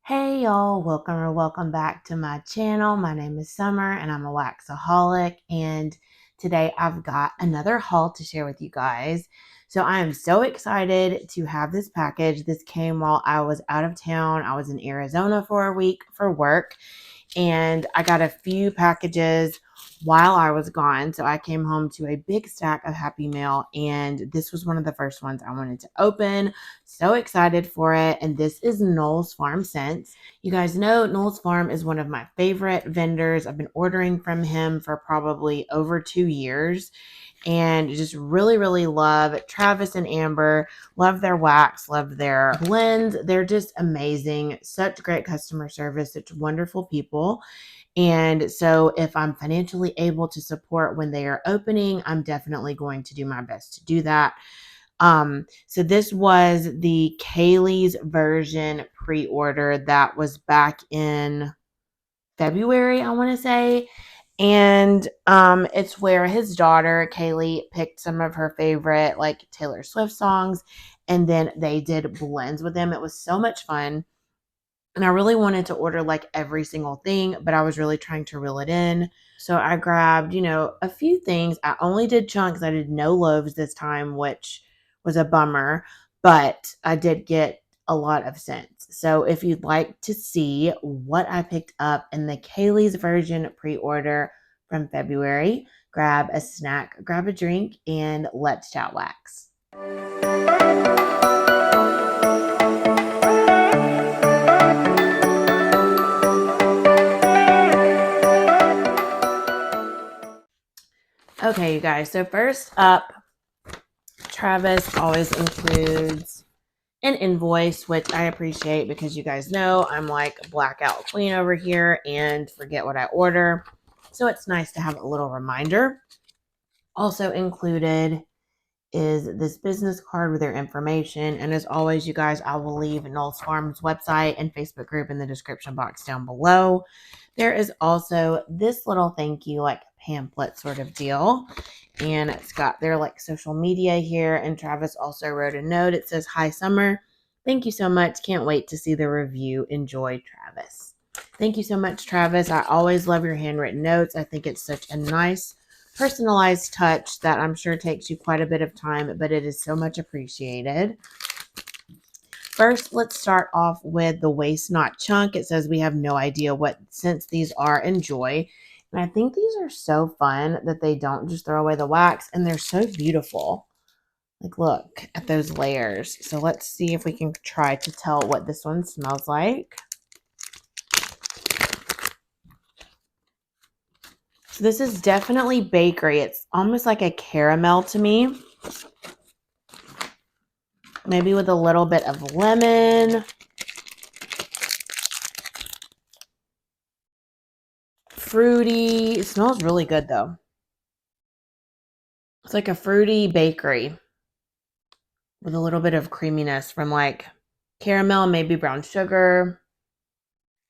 Hey y'all, welcome back to my channel. My name is Summer and I'm a waxaholic, and today I've got another haul to share with you guys. So I am so excited to have this package. This came while I was out of town. I was in Arizona for a week for work, and I got a few packages while I was gone. So I came home to a big stack of Happy Mail, and this was one of the first ones I wanted to open. So excited for it. And this is Knowles Farm Scents. You guys know Knowles Farm is one of my favorite vendors. I've been ordering from him for probably over 2 years, and just really love Travis and Amber. Love their wax, love their blends. They're just amazing. Such great customer service, such wonderful people. And so if I'm financially able to support when they are opening, I'm definitely going to do my best to do that. So this was the Kaylee's version pre-order that was back in February, I want to say. And it's where his daughter Kaylee picked some of her favorite like Taylor Swift songs, and then they did blends with them. It was so much fun. And I really wanted to order like every single thing, but I was really trying to reel it in. So I grabbed, a few things. I only did chunks. I did no loaves this time, which was a bummer, but I did get a lot of scents. So if you'd like to see what I picked up in the Kaylee's version pre-order from February, grab a snack, grab a drink, and let's chat wax. Okay, you guys, so first up, Travis always includes an invoice, which I appreciate because you guys know I'm like blackout queen over here and forget what I order. So it's nice to have a little reminder. Also included is this business card with their information. And as always, you guys, I will leave Knowles Farm's website and Facebook group in the description box down below. There is also this little thank you, like pamphlet sort of deal. And it's got their like social media here. And Travis also wrote a note. It says, "Hi, Summer. Thank you so much. Can't wait to see the review. Enjoy, Travis." Thank you so much, Travis. I always love your handwritten notes. I think it's such a nice personalized touch that I'm sure takes you quite a bit of time, but it is so much appreciated. First, let's start off with the Waste Not chunk. It says we have no idea what scents these are. Enjoy. And I think these are so fun that they don't just throw away the wax, and they're so beautiful. Like, look at those layers. So let's see if we can try to tell what this one smells like. So this is definitely bakery. It's almost like a caramel to me. Maybe with a little bit of lemon. Fruity. It smells really good though. It's like a fruity bakery with a little bit of creaminess from like caramel, maybe brown sugar.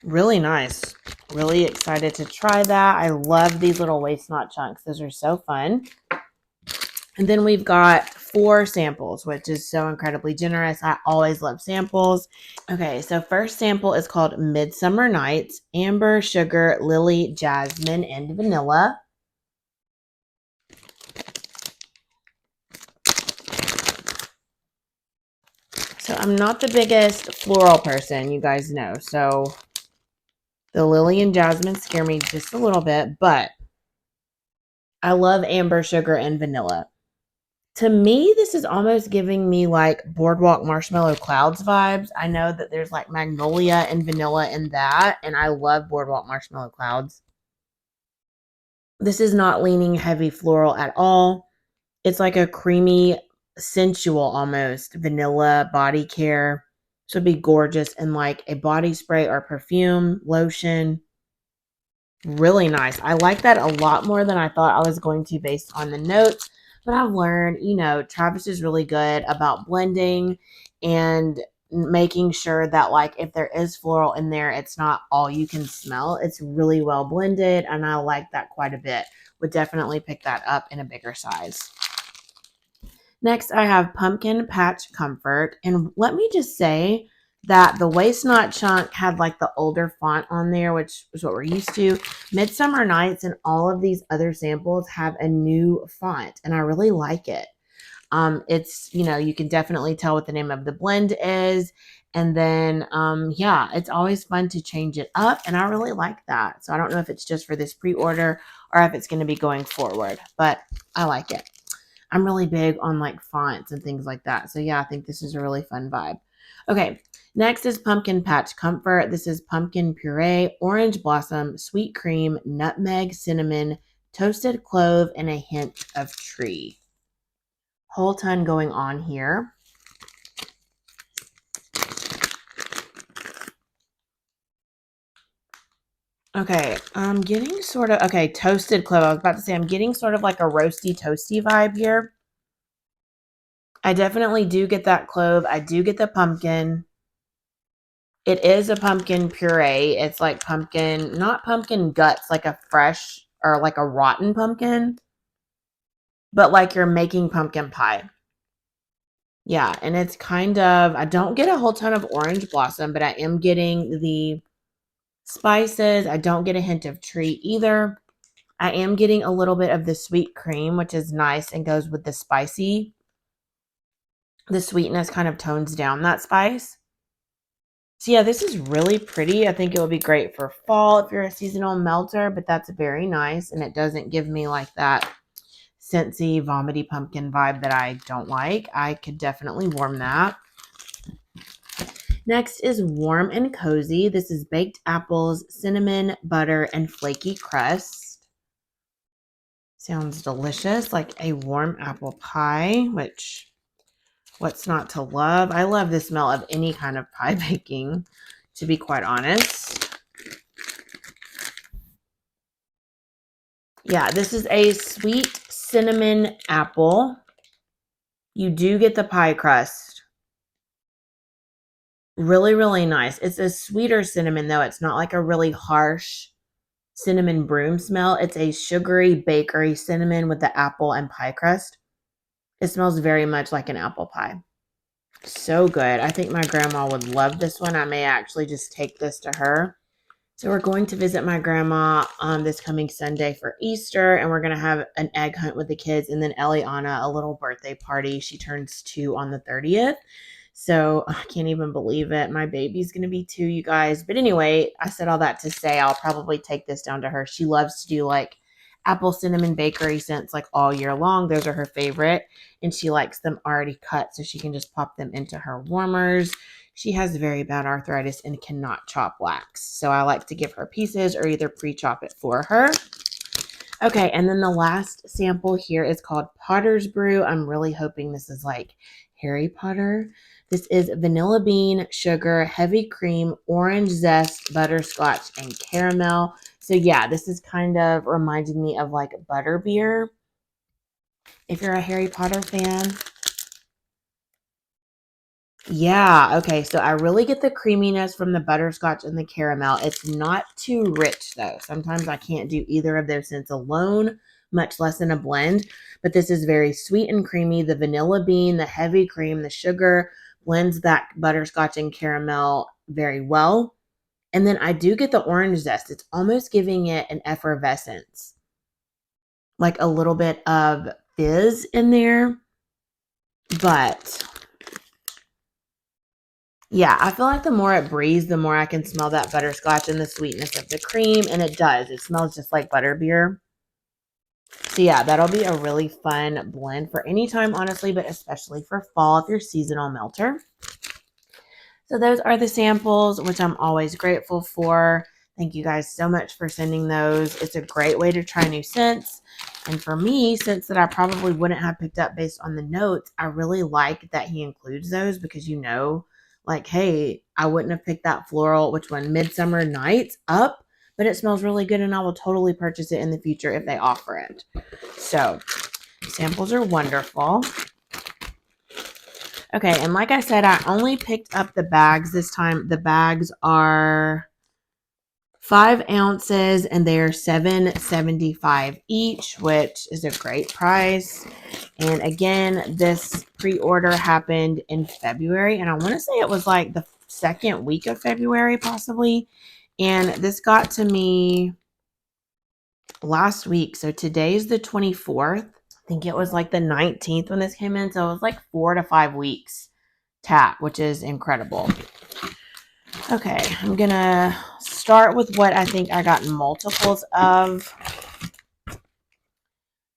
Really nice. Really excited to try that. I love these little Waste Not chunks. Those are so fun. And then we've got 4 samples, which is so incredibly generous. I always love samples. Okay, so first sample is called Midsummer Nights, amber, sugar, lily, jasmine, and vanilla. So I'm not the biggest floral person, you guys know. So the lily and jasmine scare me just a little bit, but I love amber, sugar, and vanilla. To me, this is almost giving me like Boardwalk Marshmallow Clouds vibes. I know that there's like magnolia and vanilla in that, and I love Boardwalk Marshmallow Clouds. This is not leaning heavy floral at all. It's like a creamy, sensual almost vanilla body care. So it'd be gorgeous in like a body spray or perfume, lotion. Really nice. I like that a lot more than I thought I was going to based on the notes. But I've learned, Travis is really good about blending and making sure that like if there is floral in there, it's not all you can smell. It's really well blended, and I like that quite a bit. Would definitely pick that up in a bigger size. Next, I have Pumpkin Patch Comfort. And let me just say, that the waist knot chunk had like the older font on there, which is what we're used to. Midsummer Nights and all of these other samples have a new font, and I really like it. It's, you can definitely tell what the name of the blend is. And then, yeah, it's always fun to change it up. And I really like that. So I don't know if it's just for this pre-order or if it's going to be going forward, but I like it. I'm really big on like fonts and things like that. So yeah, I think this is a really fun vibe. Okay. Next is Pumpkin Patch Comfort. This is pumpkin puree, orange blossom, sweet cream, nutmeg, cinnamon, toasted clove, and a hint of tree. Whole ton going on here. Okay, I'm getting sort of, okay, toasted clove. I was about to say, I'm getting sort of like a roasty, toasty vibe here. I definitely do get that clove. I do get the pumpkin. It is a pumpkin puree. It's like pumpkin, not pumpkin guts, like a fresh or like a rotten pumpkin, but like you're making pumpkin pie. Yeah, and it's kind of, I don't get a whole ton of orange blossom, but I am getting the spices. I don't get a hint of tree either. I am getting a little bit of the sweet cream, which is nice and goes with the spicy. The sweetness kind of tones down that spice. So yeah, this is really pretty. I think it will be great for fall if you're a seasonal melter, but that's very nice. And it doesn't give me like that scentsy, vomity pumpkin vibe that I don't like. I could definitely warm that. Next is Warm and Cozy. This is baked apples, cinnamon, butter, and flaky crust. Sounds delicious, like a warm apple pie, which, what's not to love? I love the smell of any kind of pie baking, to be quite honest. Yeah, this is a sweet cinnamon apple. You do get the pie crust. Really, really nice. It's a sweeter cinnamon, though. It's not like a really harsh cinnamon broom smell. It's a sugary bakery cinnamon with the apple and pie crust. It smells very much like an apple pie. So good. I think my grandma would love this one. I may actually just take this to her. So we're going to visit my grandma this coming Sunday for Easter, and we're going to have an egg hunt with the kids, and then Eliana, a little birthday party. She turns 2 on the 30th. So I can't even believe it. My baby's going to be 2, you guys. But anyway, I said all that to say I'll probably take this down to her. She loves to do like apple cinnamon bakery scents like all year long. Those are her favorite. And she likes them already cut so she can just pop them into her warmers. She has very bad arthritis and cannot chop wax. So I like to give her pieces or either pre-chop it for her. Okay, and then the last sample here is called Potter's Brew. I'm really hoping this is like Harry Potter. This is vanilla bean, sugar, heavy cream, orange zest, butterscotch, and caramel. So yeah, this is kind of reminding me of like butterbeer. If you're a Harry Potter fan. Yeah, okay, so I really get the creaminess from the butterscotch and the caramel. It's not too rich, though. Sometimes I can't do either of those scents alone, much less in a blend. But this is very sweet and creamy. The vanilla bean, the heavy cream, the sugar blends that butterscotch and caramel very well. And then I do get the orange zest. It's almost giving it an effervescence, like a little bit of fizz in there. But yeah, I feel like the more it breathes, the more I can smell that butterscotch and the sweetness of the cream. And it does. It smells just like butterbeer. So yeah, that'll be a really fun blend for any time, honestly, but especially for fall if you're seasonal melter. So those are the samples, which I'm always grateful for. Thank you guys so much for sending those. It's a great way to try new scents. And for me, scents that I probably wouldn't have picked up based on the notes, I really like that he includes those because like, hey, I wouldn't have picked that floral, which one, Midsummer Nights up, but it smells really good and I will totally purchase it in the future if they offer it. So samples are wonderful. Okay, and like I said, I only picked up the bags this time. The bags are 5 ounces and they're $7.75 each, which is a great price. And again, this pre-order happened in February, and I want to say it was like the second week of February, possibly. And this got to me last week. So today's the 24th. I think it was like the 19th when this came in. So it was like 4 to 5 weeks tap, which is incredible. Okay, I'm going to start with what I think I got multiples of.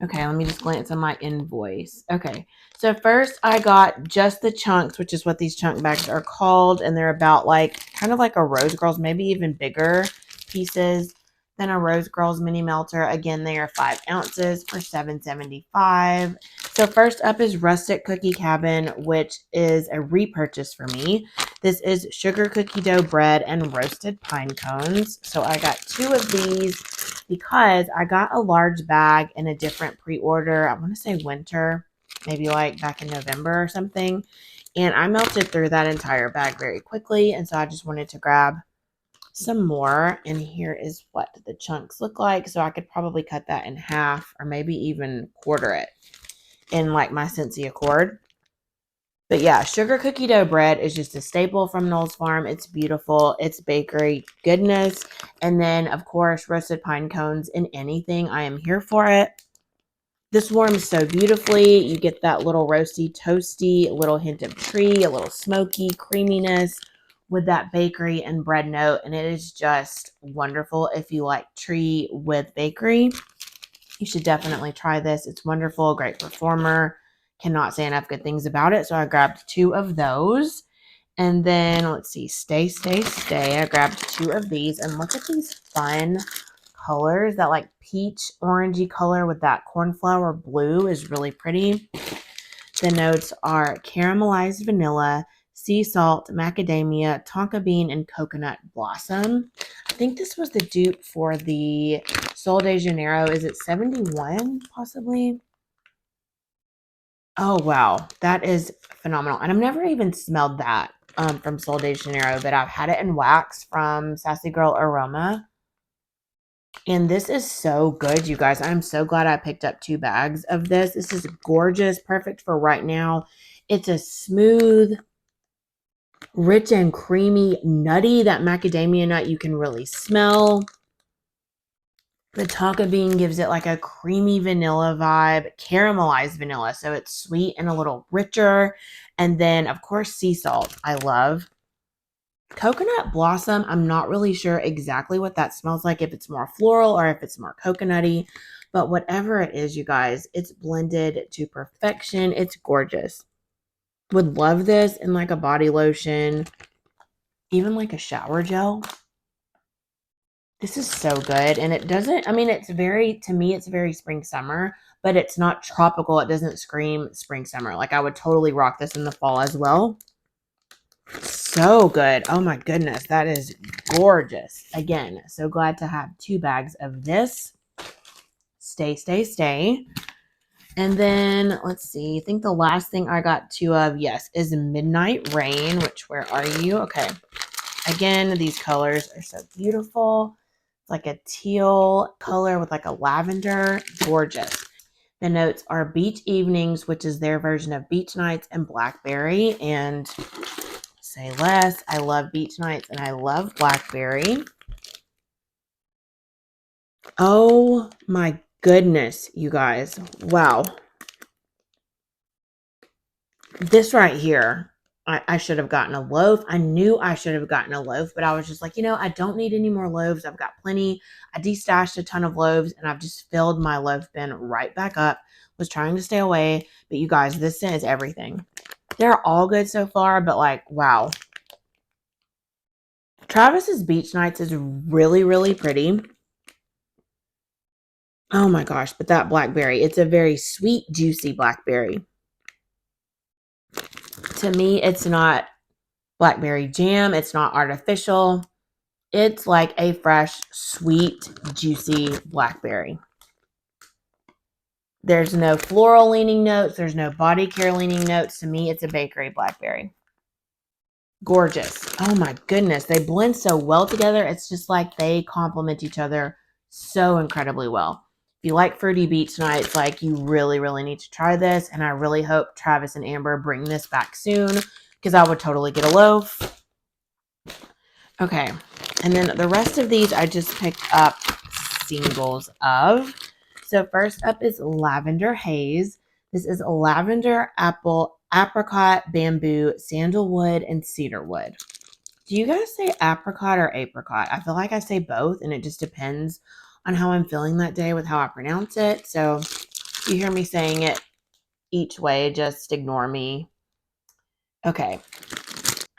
Okay, let me just glance on my invoice. Okay, so first I got just the chunks, which is what these chunk bags are called. And they're about like, kind of like a Rose Girls, maybe even bigger pieces than a Rose Girls mini melter. Again, they are 5 ounces for $7.75. So first up is Rustic Cookie Cabin, which is a repurchase for me. This is sugar cookie dough bread and roasted pine cones. So I got 2 of these because I got a large bag in a different pre-order. I want to say winter, maybe like back in November or something. And I melted through that entire bag very quickly. And so I just wanted to grab some more. And here is what the chunks look like. So I could probably cut that in half or maybe even quarter it in like my Scentsy Accord. But yeah, sugar cookie dough bread is just a staple from Knowles Farm. It's beautiful. It's bakery goodness. And then, of course, roasted pine cones in anything. I am here for it. This warms so beautifully. You get that little roasty, toasty, a little hint of tree, a little smoky creaminess with that bakery and bread note. And it is just wonderful if you like tree with bakery. You should definitely try this. It's wonderful. Great performer. Cannot say enough good things about it. So I grabbed 2 of those. And then let's see. Stay. I grabbed 2 of these. And look at these fun colors. That like peach orangey color with that cornflower blue is really pretty. The notes are caramelized vanilla, sea salt, macadamia, tonka bean, and coconut blossom. I think this was the dupe for the Sol de Janeiro. Is it 71 possibly? Oh, wow. That is phenomenal. And I've never even smelled that from Sol de Janeiro, but I've had it in wax from Sassy Girl Aroma. And this is so good, you guys. I'm so glad I picked up 2 bags of this. This is gorgeous. Perfect for right now. It's a smooth, rich and creamy, nutty. That macadamia nut you can really smell. The tonka bean gives it like a creamy vanilla vibe, caramelized vanilla. So it's sweet and a little richer. And then, of course, sea salt. I love. Coconut blossom, I'm not really sure exactly what that smells like, if it's more floral or if it's more coconutty. But whatever it is, you guys, it's blended to perfection. It's gorgeous. Would love this in like a body lotion, even like a shower gel. This is so good. And it doesn't, I mean, it's very, to me, it's very spring summer, but it's not tropical. It doesn't scream spring summer. Like I would totally rock this in the fall as well. So good. Oh my goodness. That is gorgeous. Again, so glad to have 2 bags of this. Stay. And then let's see. I think the last thing I got 2 of, yes, is Midnight Rain, which where are you? Okay. Again, these colors are so beautiful. It's like a teal color with like a lavender. Gorgeous. The notes are Beach Evenings, which is their version of Beach Nights, and Blackberry. And say less. I love Beach Nights and I love Blackberry. Oh my goodness, you guys. Wow. This right here, I should have gotten a loaf. I knew I should have gotten a loaf, but I was just like, I don't need any more loaves. I've got plenty. I destashed a ton of loaves and I've just filled my loaf bin right back up. Was trying to stay away, but you guys, this scent is everything. They're all good so far, but like, wow. Travis's Beach Nights is really, really pretty. Oh my gosh, but that blackberry, it's a very sweet, juicy blackberry. To me, it's not blackberry jam. It's not artificial. It's like a fresh, sweet, juicy blackberry. There's no floral leaning notes. There's no body care leaning notes. To me, it's a bakery blackberry. Gorgeous. Oh my goodness. They blend so well together. It's just like they complement each other so incredibly well. If you like fruity beach nights, like you really, really need to try this. And I really hope Travis and Amber bring this back soon because I would totally get a loaf. Okay, and then the rest of these I just picked up singles of. So first up is Lavender Haze. This is lavender, apple, apricot, bamboo, sandalwood, and cedarwood. Do you guys say apricot or apricot? I feel like I say both, and it just depends on how I'm feeling that day with how I pronounce it. So if you hear me saying it each way, just ignore me. Okay.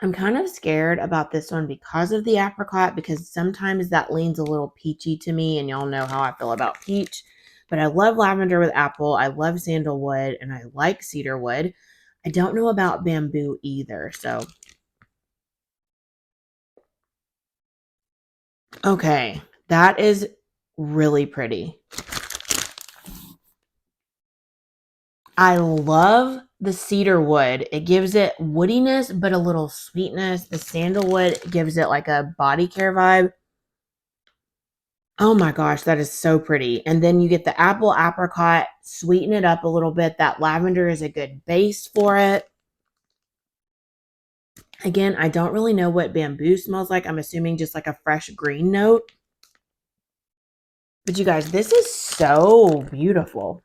I'm kind of scared about this one because of the apricot, because sometimes that leans a little peachy to me, and y'all know how I feel about peach. But I love lavender with apple. I love sandalwood, and I like cedarwood. I don't know about bamboo either. So, okay, that is really pretty. I love the cedar wood. It gives it woodiness, but a little sweetness. The sandalwood gives it like a body care vibe. Oh my gosh, that is so pretty. And then you get the apple apricot, sweeten it up a little bit. That lavender is a good base for it. Again, I don't really know what bamboo smells like. I'm assuming just like a fresh green note. But you guys, this is so beautiful.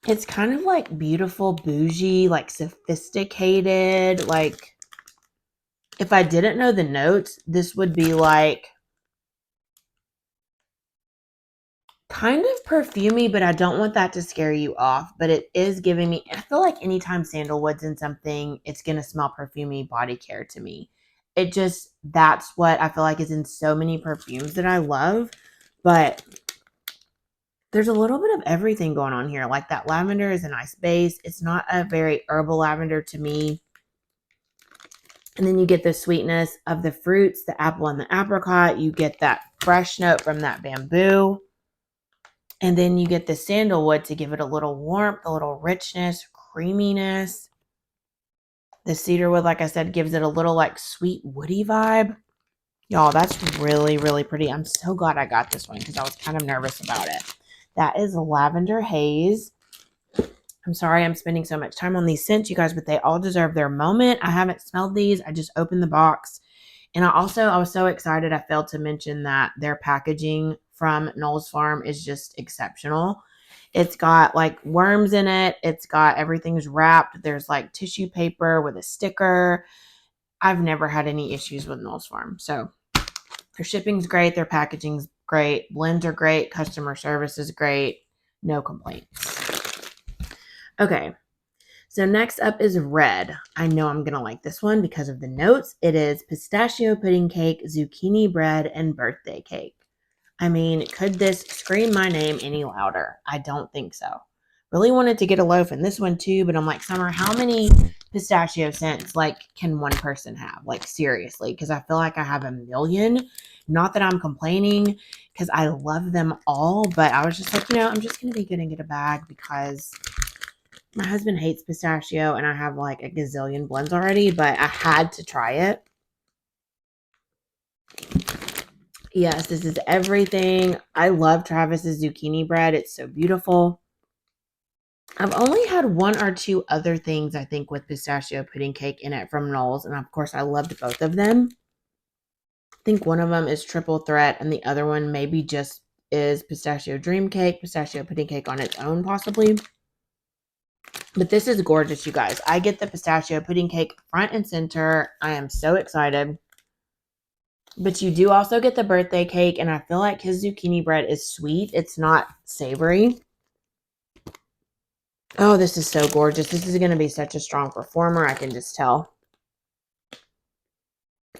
It's kind of like beautiful, bougie, like sophisticated. Like, if I didn't know the notes, this would be like kind of perfumey, but I don't want that to scare you off. But it is giving me, I feel like anytime sandalwood's in something, it's going to smell perfumey body care to me. It just, that's what I feel like is in so many perfumes that I love. But there's a little bit of everything going on here. Like that lavender is a nice base. It's not a very herbal lavender to me. And then you get the sweetness of the fruits, the apple and the apricot. You get that fresh note from that bamboo. And then you get the sandalwood to give it a little warmth, a little richness, creaminess. The cedarwood, like I said, gives it a little like sweet woody vibe. Y'all, that's really, really pretty. I'm so glad I got this one because I was kind of nervous about it. That is Lavender Haze. I'm sorry I'm spending so much time on these scents, you guys, but they all deserve their moment. I haven't smelled these. I just opened the box. And I was so excited. I failed to mention that their packaging from Knowles Farm is just exceptional. It's got like worms in it. It's got everything's wrapped. There's like tissue paper with a sticker. I've never had any issues with Knowles Farm. So their shipping's great. Their packaging's great. Blends are great. Customer service is great. No complaints. Okay. So next up is red. I know I'm going to like this one because of the notes. It is pistachio pudding cake, zucchini bread, and birthday cake. I mean, could this scream my name any louder? I don't think so. Really wanted to get a loaf in this one too, but I'm like, Summer, how many pistachio scents like can one person have? Like seriously, because I feel like I have a million. Not that I'm complaining, because I love them all, but I was just like, I'm just going to be good and get a bag because my husband hates pistachio and I have like a gazillion blends already, but I had to try it. Yes, this is everything. I love Travis's zucchini bread. It's so beautiful. I've only had one or two other things, I think, with pistachio pudding cake in it from Knowles. And of course, I loved both of them. I think one of them is triple threat and the other one maybe just is pistachio dream cake, pistachio pudding cake on its own, possibly. But this is gorgeous, you guys. I get the pistachio pudding cake front and center. I am so excited. But you do also get the birthday cake, and I feel like his zucchini bread is sweet. It's not savory. Oh, this is so gorgeous. This is going to be such a strong performer. I can just tell.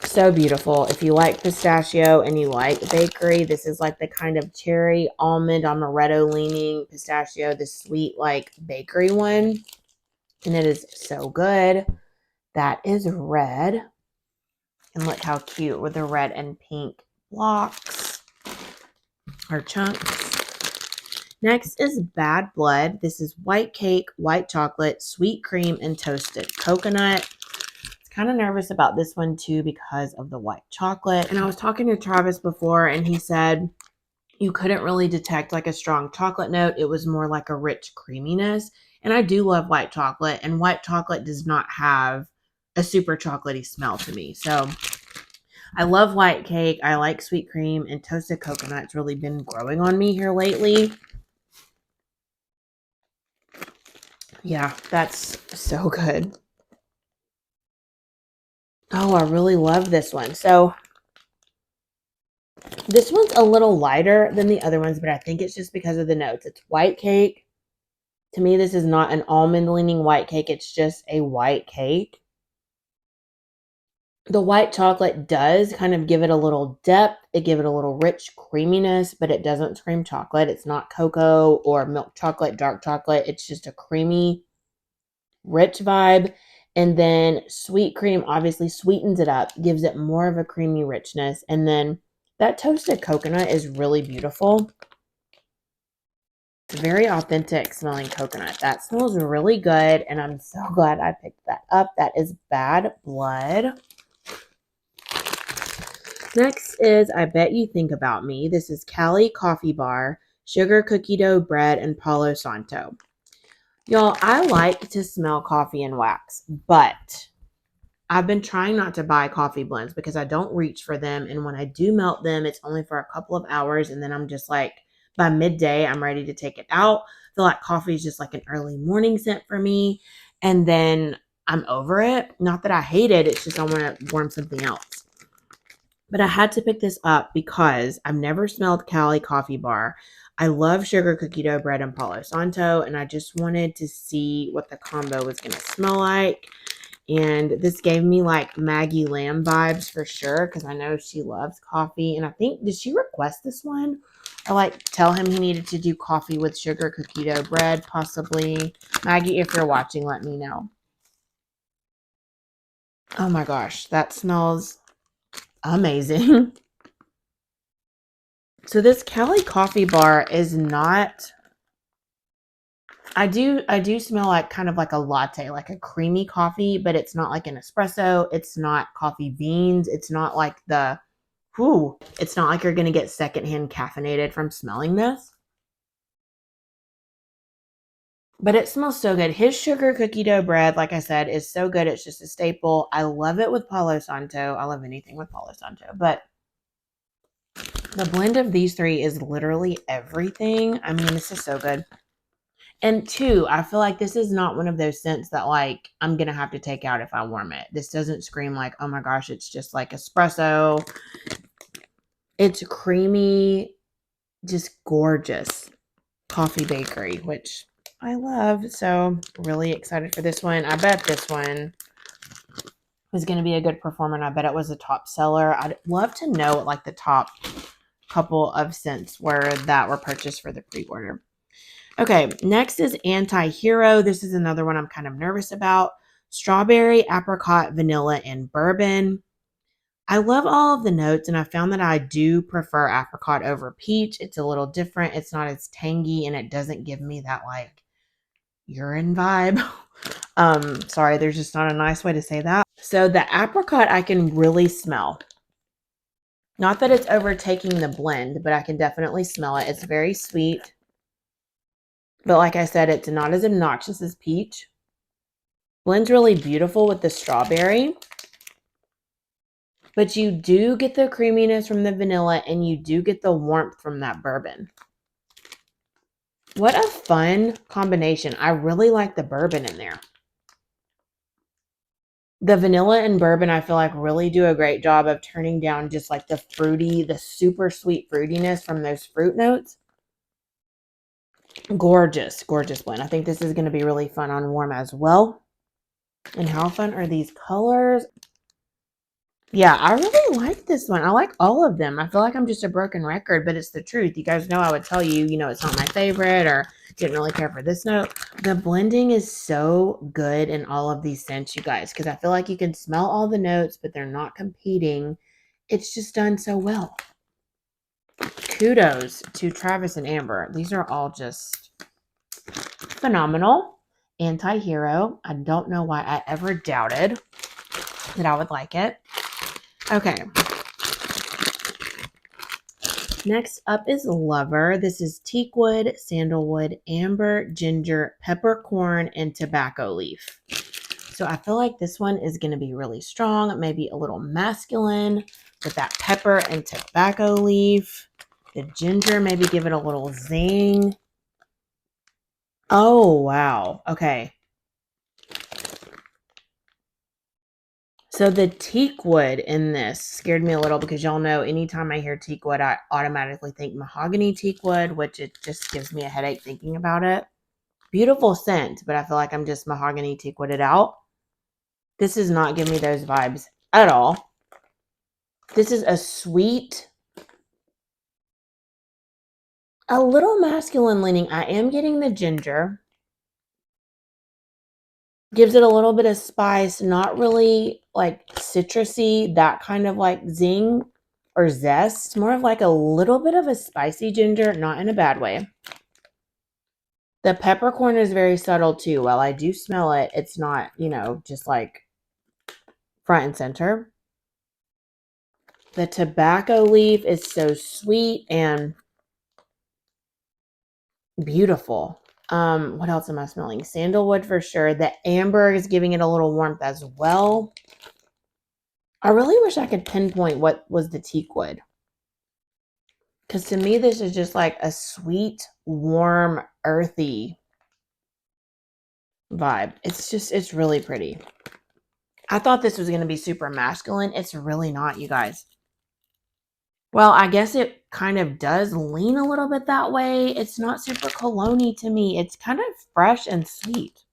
So beautiful. If you like pistachio and you like bakery, this is like the kind of cherry, almond, amaretto leaning pistachio, the sweet like bakery one. And it is so good. That is red. And look how cute with the red and pink blocks or chunks. Next is Bad Blood. This is white cake, white chocolate, sweet cream, and toasted coconut. Kind of nervous about this one too because of the white chocolate. And I was talking to Travis before and he said you couldn't really detect like a strong chocolate note. It was more like a rich creaminess. And I do love white chocolate, and white chocolate does not have a super chocolatey smell to me. So I love white cake. I like sweet cream, and toasted coconut's really been growing on me here lately. Yeah, that's so good. Oh, I really love this one. So this one's a little lighter than the other ones, but I think it's just because of the notes. It's white cake. To me, this is not an almond leaning white cake. It's just a white cake. The white chocolate does kind of give it a little depth. It gives it a little rich creaminess, but it doesn't scream chocolate. It's not cocoa or milk chocolate, dark chocolate. It's just a creamy, rich vibe. And then sweet cream obviously sweetens it up, gives it more of a creamy richness. And then that toasted coconut is really beautiful. It's very authentic smelling coconut. That smells really good, and I'm so glad I picked that up. That is Bad Blood. Next is I Bet You Think About Me. This is Cali Coffee Bar, Sugar Cookie Dough Bread, and Palo Santo. Y'all, I like to smell coffee and wax, but I've been trying not to buy coffee blends because I don't reach for them. And when I do melt them, it's only for a couple of hours. And then I'm just like, by midday, I'm ready to take it out. I feel like coffee is just like an early morning scent for me. And then I'm over it. Not that I hate it. It's just I want to warm something else. But I had to pick this up because I've never smelled Cali Coffee Bar. I love sugar cookie dough bread and Palo Santo. And I just wanted to see what the combo was going to smell like. And this gave me like Maggie Lamb vibes for sure because I know she loves coffee. And I think, did she request this one? Or like tell him he needed to do coffee with sugar cookie dough bread, possibly. Maggie, if you're watching, let me know. Oh my gosh, that smells amazing. So this Cali Coffee Bar is not... I do smell like kind of like a latte, like a creamy coffee, but it's not like an espresso. It's not coffee beans. It's not like it's not like you're going to get secondhand caffeinated from smelling this. But it smells so good. His sugar cookie dough bread, like I said, is so good. It's just a staple. I love it with Palo Santo. I love anything with Palo Santo. But the blend of these three is literally everything. I mean, this is so good. And two, I feel like this is not one of those scents that like I'm going to have to take out if I warm it. This doesn't scream like, oh my gosh, it's just like espresso. It's creamy, just gorgeous coffee bakery, which I love. So really excited for this one. I bet this one was going to be a good performer, and I bet it was a top seller. I'd love to know what like the top couple of scents were that were purchased for the pre-order. Okay, next is AntiHero. This is another one I'm kind of nervous about. Strawberry, apricot, vanilla, and bourbon. I love all of the notes, and I found that I do prefer apricot over peach. It's a little different. It's not as tangy, and it doesn't give me that like urine vibe. Sorry, there's just not a nice way to say that. So the apricot I can really smell. Not that it's overtaking the blend, but I can definitely smell it. It's very sweet. But like I said, it's not as obnoxious as peach. Blends really beautiful with the strawberry. But you do get the creaminess from the vanilla, and you do get the warmth from that bourbon. What a fun combination. I really like the bourbon in there. The vanilla and bourbon, I feel like, really do a great job of turning down just like the fruity, the super sweet fruitiness from those fruit notes. Gorgeous, gorgeous blend. I think this is going to be really fun on warm as well. And how fun are these colors? Yeah, I really like this one. I like all of them. I feel like I'm just a broken record, but it's the truth. You guys know I would tell you, it's not my favorite or didn't really care for this note. The blending is so good in all of these scents, you guys, because I feel like you can smell all the notes, but they're not competing. It's just done so well. Kudos to Travis and Amber. These are all just phenomenal. AntiHero. I don't know why I ever doubted that I would like it. Okay. Next up is Lover. This is teakwood, sandalwood, amber, ginger, peppercorn, and tobacco leaf. So I feel like this one is going to be really strong, maybe a little masculine with that pepper and tobacco leaf. The ginger, maybe give it a little zing. Oh, wow. Okay. So the teak wood in this scared me a little because y'all know anytime I hear teak wood, I automatically think mahogany teak wood, which it just gives me a headache thinking about it. Beautiful scent, but I feel like I'm just mahogany teak wooded out. This does not give me those vibes at all. This is a sweet, a little masculine leaning. I am getting the ginger. Gives it a little bit of spice, not really like citrusy, that kind of like zing or zest. More of like a little bit of a spicy ginger, not in a bad way. The peppercorn is very subtle too. While I do smell it, it's not, just like front and center. The tobacco leaf is so sweet and beautiful. What else am I smelling? Sandalwood for sure. The amber is giving it a little warmth as well. I really wish I could pinpoint what was the teak wood. Because to me, this is just like a sweet, warm, earthy vibe. It's really pretty. I thought this was going to be super masculine. It's really not, you guys. Well, I guess it kind of does lean a little bit that way. It's not super cologne-y to me. It's kind of fresh and sweet.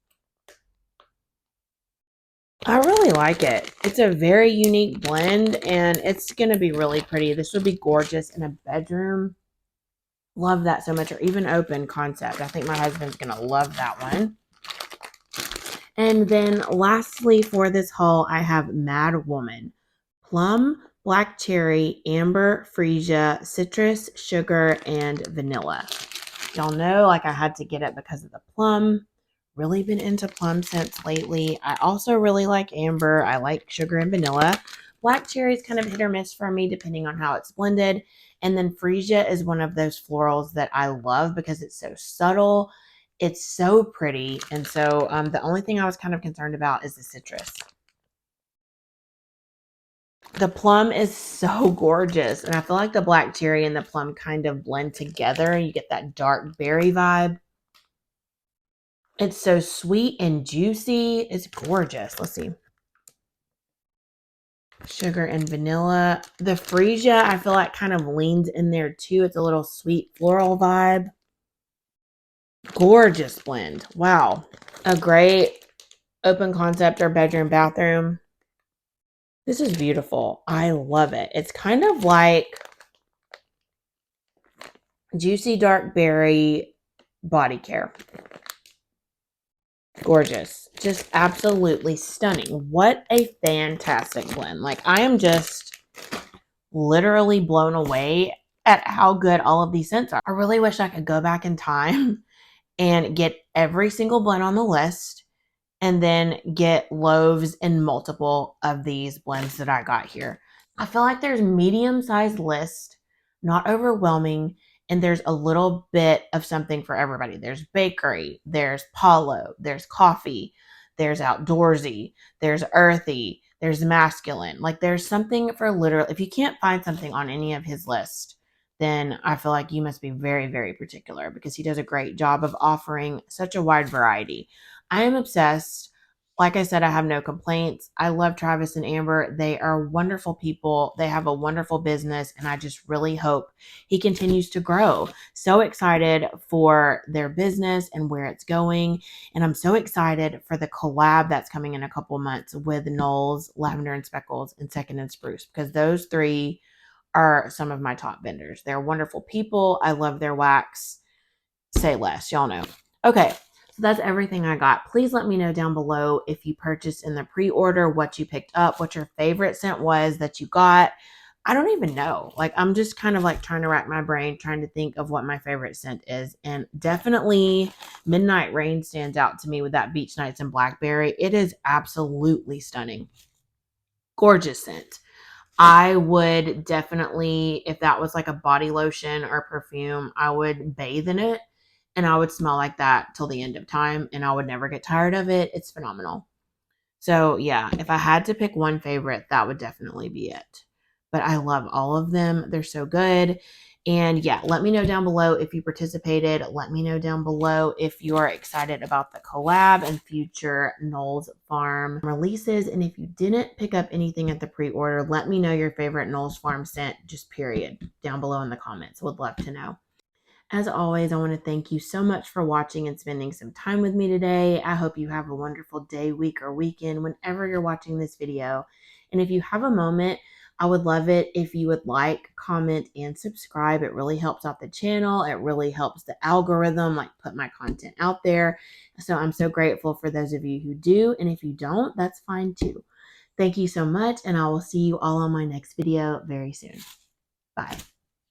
I really like it. It's a very unique blend, and it's going to be really pretty. This would be gorgeous in a bedroom. Love that so much, or even open concept. I think my husband's going to love that one. And then lastly for this haul, I have Mad Woman. Plum, black cherry, amber, freesia, citrus, sugar, and vanilla. Y'all know, like I had to get it because of the plum. Really been into plum scents lately. I also really like amber. I like sugar and vanilla. Black cherry is kind of hit or miss for me depending on how it's blended. And then freesia is one of those florals that I love because it's so subtle. It's so pretty. And so the only thing I was kind of concerned about is the citrus. The plum is so gorgeous. And I feel like the black cherry and the plum kind of blend together. You get that dark berry vibe. It's so sweet and juicy. It's gorgeous. Let's see. Sugar and vanilla. The freesia, I feel like kind of leans in there too. It's a little sweet floral vibe. Gorgeous blend. Wow. A great open concept or bedroom, bathroom. This is beautiful. I love it. It's kind of like juicy dark berry body care. Gorgeous. Just absolutely stunning. What a fantastic blend. Like, I am just literally blown away at how good all of these scents are. I really wish I could go back in time and get every single blend on the list and then get loaves in multiple of these blends that I got here. I feel like there's medium-sized list, not overwhelming, and there's a little bit of something for everybody. There's bakery, there's Paulo, there's coffee, there's outdoorsy, there's earthy, there's masculine. Like there's something for literal. If you can't find something on any of his list, then I feel like you must be very, very particular because he does a great job of offering such a wide variety. I am obsessed. Like I said, I have no complaints. I love Travis and Amber. They are wonderful people. They have a wonderful business, and I just really hope he continues to grow. So excited for their business and where it's going. And I'm so excited for the collab that's coming in a couple months with Knowles, Lavender and Speckles, and Second and Spruce, because those three are some of my top vendors. They're wonderful people. I love their wax. Say less. Y'all know. Okay. So that's everything I got. Please let me know down below if you purchased in the pre-order, what you picked up, what your favorite scent was that you got. I don't even know. Like, I'm just kind of like trying to rack my brain, trying to think of what my favorite scent is. And definitely Midnight Rain stands out to me with that Beach Nights and Blackberry. It is absolutely stunning. Gorgeous scent. I would definitely, if that was like a body lotion or perfume, I would bathe in it. And I would smell like that till the end of time, and I would never get tired of it. It's phenomenal. So yeah, if I had to pick one favorite, that would definitely be it. But I love all of them. They're so good. And yeah, let me know down below if you participated. Let me know down below if you are excited about the collab and future Knowles Farm releases. And if you didn't pick up anything at the pre-order, let me know your favorite Knowles Farm scent, just period, down below in the comments. Would love to know. As always, I want to thank you so much for watching and spending some time with me today. I hope you have a wonderful day, week, or weekend whenever you're watching this video. And if you have a moment, I would love it if you would like, comment, and subscribe. It really helps out the channel. It really helps the algorithm, like put my content out there. So I'm so grateful for those of you who do. And if you don't, that's fine too. Thank you so much, and I will see you all on my next video very soon. Bye.